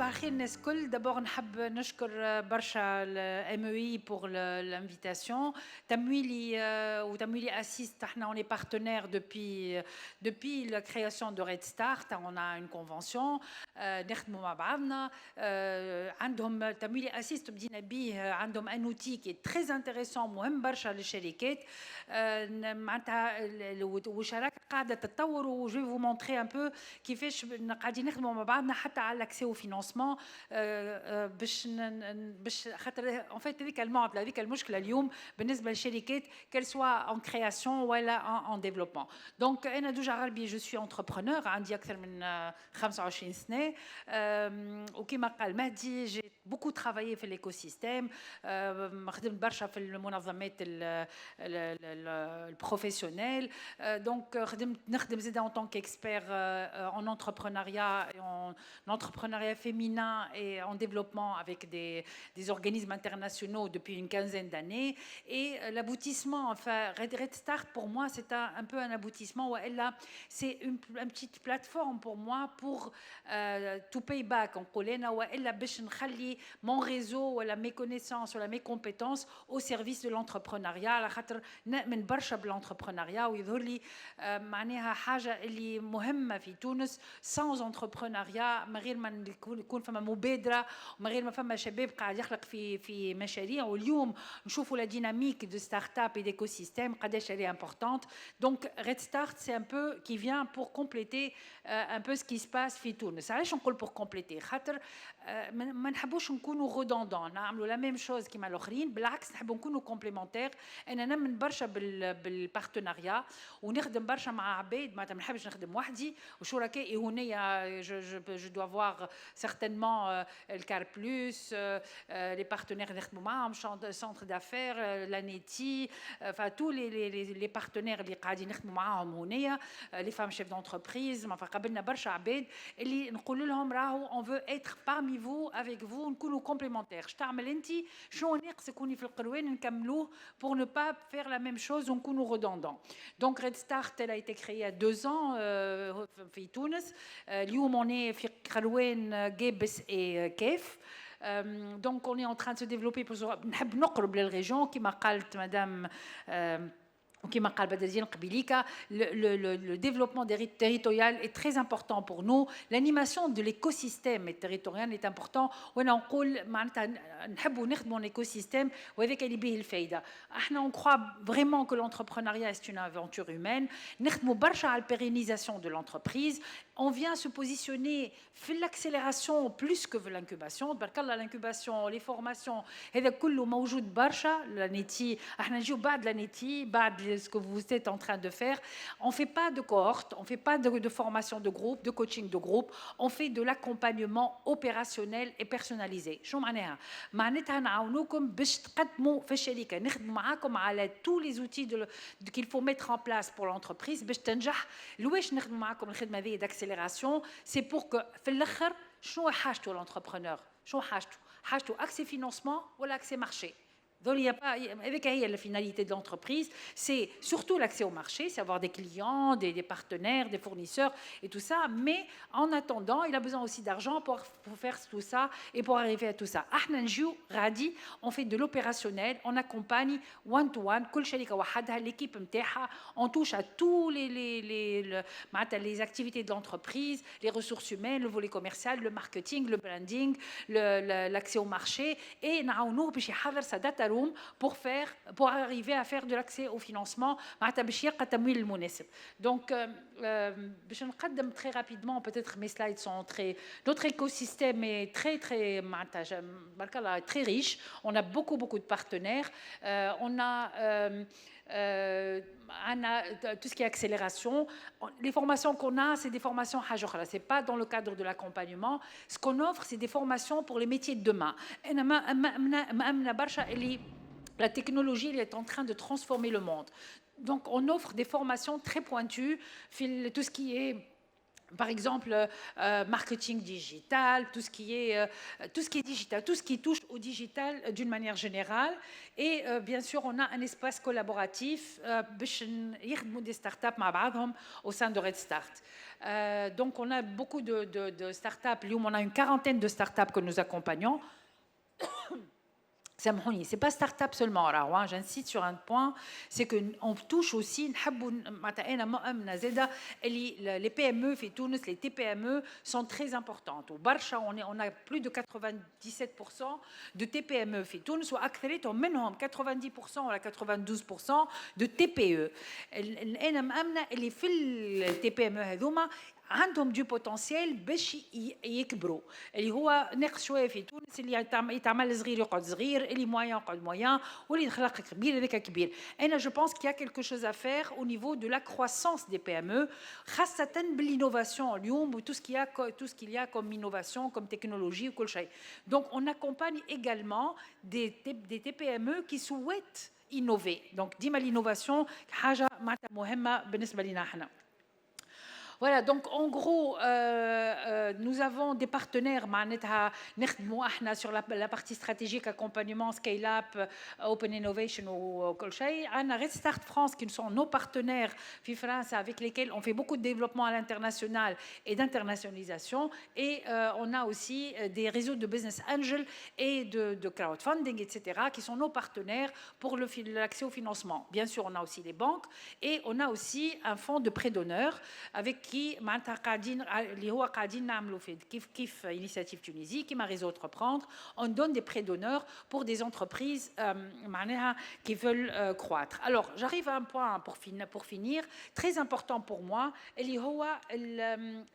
صباح الخير الناس الكل. دابور نحب نشكر برشا MEI pour l'invitation. تمويلي وتمويلي Assist, احنا on est partenaire depuis la création de Red Start. On a une convention نخدموا مع بعضنا. عندهم تمويلي Assist بدينا بيه، عندهم un outil qui est très intéressant مهم برشا للشركات معناتها، والشراكه قاعده تتطور. و je vais vous montrer un peu كيفاش قاعدين نخدموا مع بعضنا حتى على l'accès au financement باش خاطر en fait هذيك المعضله، هذيك المشكله اليوم بالنسبه للشركات qu'elle soit en création ولا en développement. donc انا دوجا عربي، je suis entrepreneur، عندي اكثر من 25 سنه. وكما قال مهدي j'ai beaucoup travaillé في l'écosystème، خدمت برشا في المنظمات البروفيسيونيل. donc نخدم زيد en tant qu'expert en entrepreneuriat et en entrepreneuriat féminin et en développement avec des organismes internationaux depuis une quinzaine d'années. Et l'aboutissement, enfin, Red Start pour moi c'est un peu un aboutissement. C'est une petite plateforme pour moi pour to pay back en قولنا، والا باش نخلي mon réseau ولا mes connaissances ولا mes compétences au service de l'entrepreneuriat، على خاطر نؤمن برشا بالentrepreneuriat ويظهر لي معناها حاجه اللي مهمه في تونس. sans entrepreneuriat من غير ما يكون فما مبادره ومن غير ما فما شباب قاعد يخلق في مشاريع. واليوم نشوفوا لا ديناميك دو ستارت اب et d'écosystème قداش elle est importante. donc Red Start c'est un peu qui vient pour compléter un peu ce qui se passe في تونس. علاش نقول pour compléter؟ خاطر ما نحبوش نكونوا redondants نعملوا لا ميم شوز كيما الاخرين، بالعكس نحبوا نكونوا كومبليمونتير. انا نمن برشا بالبارتناريا ونخدم برشا مع عباد، ما نحبش نخدم وحدي. وشركائي هنا je dois voir certainement le Car Plus, les partenaires نخدموا معاهم، centre d'affaires, l'ANETI, enfin tous les partenaires اللي قاعدين نخدموا معاهم هنا، les femmes chefs d'entreprise. enfin قابلنا برشا عباد اللي نقول لهم راهو on veut être parmi vous, avec vous، نكونوا complémentaires. شو تعمل انت، شنو ناقص يكوني في القروان نكملوه pour ne pas faire la même chose ونكونوا redondants. donc Red Start elle a été créée il y a 2 ans في تونس. اليوم on est في قروان جابس et كيف. donc on est en train de se développer pour نحب نقرب للريجون كما قالت مدام وكما قال بدرزين قبيليكا. le développement territorial est très important pour nous. l'animation de l'écosystème territorial est important. وانا نقول معناتها نحبوا نخدموا l'écosystème وهذاك اللي به الفايده. احنا on croit vraiment que l'entrepreneuriat est une aventure humaine. نخدموا برشا على pérennisation de l'entreprise. on vient se positionner في l'accélération plus que l'incubation. تبارك الله l'incubation les formations هذا كله موجود برشا. l'ANETI احنا نجيو بعد l'ANETI بعد ce que vous êtes en train de faire. On fait pas de cohorte, on fait pas de formation de groupe, de coaching de groupe. On fait de l'accompagnement opérationnel et personnalisé. شو معناها؟ معناتها نعاونوكم باش تقدموا في الشركة، نخدموا معاكم على tous les outils qu'il faut mettre en place pour l'entreprise باش تنجح. لواش نخدموا معاكم الخدمة هذه d'accélération؟ c'est pour que في الآخر شنو حاجته l'entrepreneur؟ شنو حاجته؟ حاجته accès financement ولا accès marché؟ avec la finalité de l'entreprise, c'est surtout l'accès au marché, c'est avoir des clients, des partenaires, des fournisseurs et tout ça. Mais en attendant, il a besoin aussi d'argent pour faire tout ça et pour arriver à tout ça. احنا نجيو غادي on fait de l'opérationnel, on accompagne one to one. كل شركة وحدها l'équipe نتاعها. on touche à tous les activités de l'entreprise, les ressources humaines, le volet commercial, le marketing, le branding, l'accès au marché. et نعاونوه باش يحضر sa data pour arriver à faire de l'accès au financement معناتها باش يلقى التمويل المناسب. donc باش نقدم très rapidement, peut-être mes slides sont très. notre écosystème est très معناتها بارك الله très riche. on a beaucoup de partenaires. on a tout ce qui est accélération. les formations qu'on a, c'est des formations حاجة أخرى. c'est pas dans le cadre de l'accompagnement. ce qu'on offre, c'est des formations pour les métiers de demain. La technologie elle est en train de transformer le monde. donc on offre des formations très pointues. tout ce qui est par exemple, marketing digital, tout ce qui est digital, tout ce qui touche au digital d'une manière générale. Et bien sûr, on a un espace collaboratif باش يخدموا des startups مع بعضهم au sein de Red Start. Donc, on a beaucoup de startups. On a une quarantaine de startups que nous accompagnons. C'est pas start-up seulement, hein. J'insiste sur un point, c'est qu'on touche aussi les PME, les TPME sont très importantes. Au Barcha, on a plus de 97% de TPME, ou 90% ou 92% de TPE. Les TPME عندهم دو بوتنسيال باش يكبروا اللي هو ناقص شويه في تونس اللي يتعمل صغير يقعد صغير اللي موين يقعد موين واللي يخلق كبير هذاك كبير. انا جو بونس qu'il y a quelque chose à faire au niveau de la croissance des PME خاصه بالinnovation اليوم و tout ce qu'il y a comme innovation comme technologie وكل شيء. Donc on accompagne également des TPME qui souhaitent innover. Donc ديما l'innovation حاجه معناتها مهمه بالنسبه لنا احنا. Voilà, donc en gros, nous avons des partenaires sur la partie stratégique, accompagnement, scale-up, open innovation ou كل شيء. On a Red Start France qui sont nos partenaires en France avec lesquels on fait beaucoup de développement à l'international et d'internationalisation. Et on a aussi des réseaux de business angels et de crowdfunding, etc., qui sont nos partenaires pour l'accès au financement. Bien sûr, on a aussi les banques et on a aussi un fonds de prêt d'honneur avec qui معناتها قاعدين اللي هو قاعدين نعملوا في كيف initiative Tunisie qui m'a réseau entreprendre. On donne des prêts d'honneur pour des entreprises معناها qui veulent croître. Alors j'arrive à un point pour finir très important pour moi اللي هو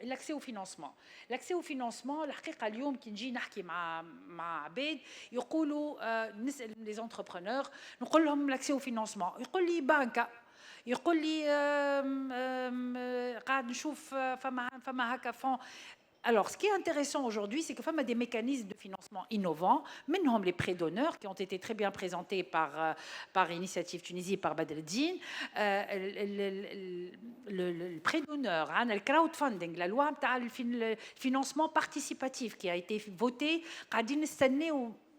l'accès au financement. L'accès au financement الحقيقه اليوم كي نجي نحكي مع عباد يقولوا نسال les entrepreneurs نقول لهم l'accès au financement يقول لي بنكه يقول لي قاعد نشوف فما هكا فون. Alors, ce qui est intéressant aujourd'hui, c'est que FAM a des mécanismes de financement innovants, même les prêts d'honneur qui ont été très bien présentés par Initiative Tunisie, par Badreddine. Le prêt d'honneur, le crowdfunding, la loi le financement participatif qui a été votée,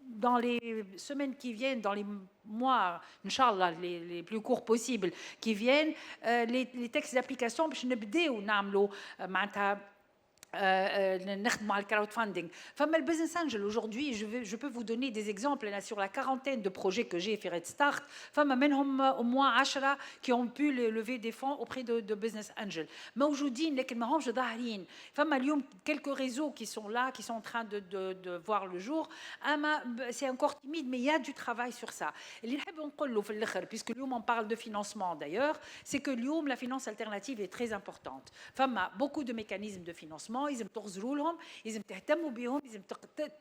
dans les semaines qui viennent, dans les mois, Inch'Allah, les plus courts possibles qui viennent, les textes d'application, je ne peux pas نخدم على الكراودفاندing. فما البزنس انجل aujourd'hui, je peux vous donner des exemples là sur la quarantaine de projets que j'ai fait Red Start. فما منهم au moins 10 qui ont pu lever des fonds auprès de business angel. موجودين لكن ما همش ظاهرين. فما اليوم quelques réseaux qui sont là, qui sont en train de voir le jour. C'est encore timide, mais il y a du travail sur ça. اللي نحب نقوله في الاخر, puisque اليوم on parle de financement d'ailleurs, c'est que اليوم la finance alternative est très importante. فما beaucoup de mécanismes de financement. لازم تغزروا لهم, لازم تهتموا بهم, لازم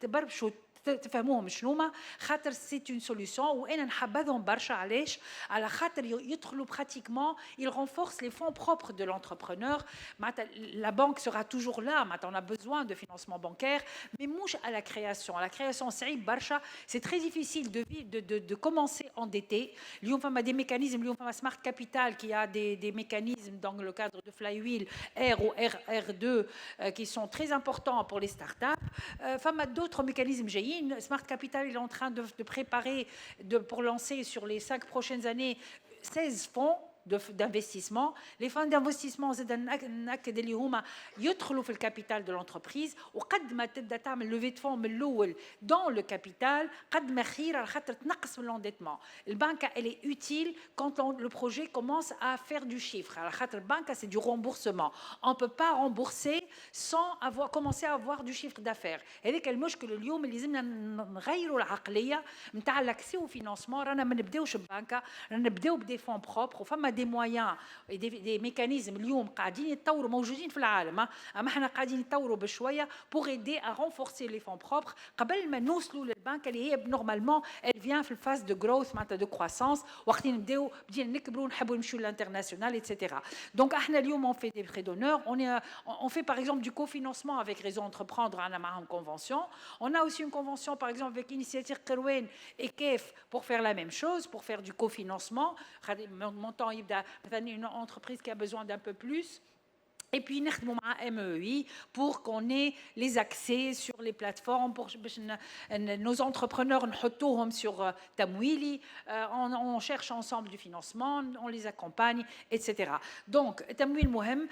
تبربشوا تفهموهم شنوما, خاطر سي اون سوليوشن وانا نحبذهم برشا. علاش؟ على خاطر يدخلوا براتيكمون, ils renforcent les fonds propres de l'entrepreneur. La banque sera toujours là, on a besoin de financement bancaire, mais mouche à la création. La création, c'est très difficile de commencer endetté. اليوم فما des mécanismes, اليوم فما Smart Capital qui a des mécanismes dans le cadre de Flywheel R ou R2 qui sont très importants pour les startups. فما d'autres mécanismes جايين. Smart Capital est en train de préparer pour lancer sur les 5 prochaines années 16 fonds d'investissement. Les fonds d'investissement نأكد اللي هما يدخلوا في الكابيتال de l'entreprise, وقد ما تبدا تعمل لوفي دو فون من الاول dans le capital قد ما خير على خاطر تنقص من l'endettement. البنكه elle est utile quand le projet commence à faire du chiffre. على خاطر البنكه c'est du remboursement. On peut pas rembourser sans commencer à avoir du chiffre d'affaires. هذاك المشكل اليوم اللي لازمنا نغيروا العقليه نتاع l'accès au financement. رانا ما نبداوش ببنكه, رانا نبداو بدي فون بروبر وفما des moyens et des mécanismes اليوم قاعدين يتطوروا موجودين في العالم. اما احنا قاعدين نتطوروا بشويه pour aider à renforcer les fonds propres قبل ما نوصلوا للبنك اللي هي normalement elle vient في الفاز de growth معناتها de croissance, وقت نبداو بدينا نكبروا نحبوا نمشيو للانترناسيونال etc. Donc احنا اليوم on fait des prêts d'honneur, on fait par exemple du cofinancement avec Réseau Entreprendre, on a معهم convention. On a aussi une convention par exemple avec Initiative Kerwen et KEF pour faire la même chose, pour faire du cofinancement. Montant une entreprise qui a besoin d'un peu plus. Et puis, nous avons MEI pour qu'on ait les accès sur les plateformes, pour nos entrepreneurs, nous sur Tamwili, on cherche ensemble du financement, on les accompagne, etc. Donc, Tamwil Mohem,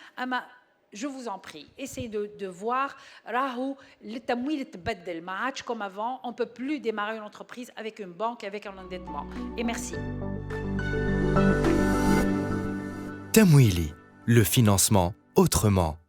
je vous en prie, essayez de voir, le Tamwil تبدل, ما عادش comme avant, on ne peut plus démarrer une entreprise avec une banque, avec un endettement. Et merci. Tamwili, le financement autrement.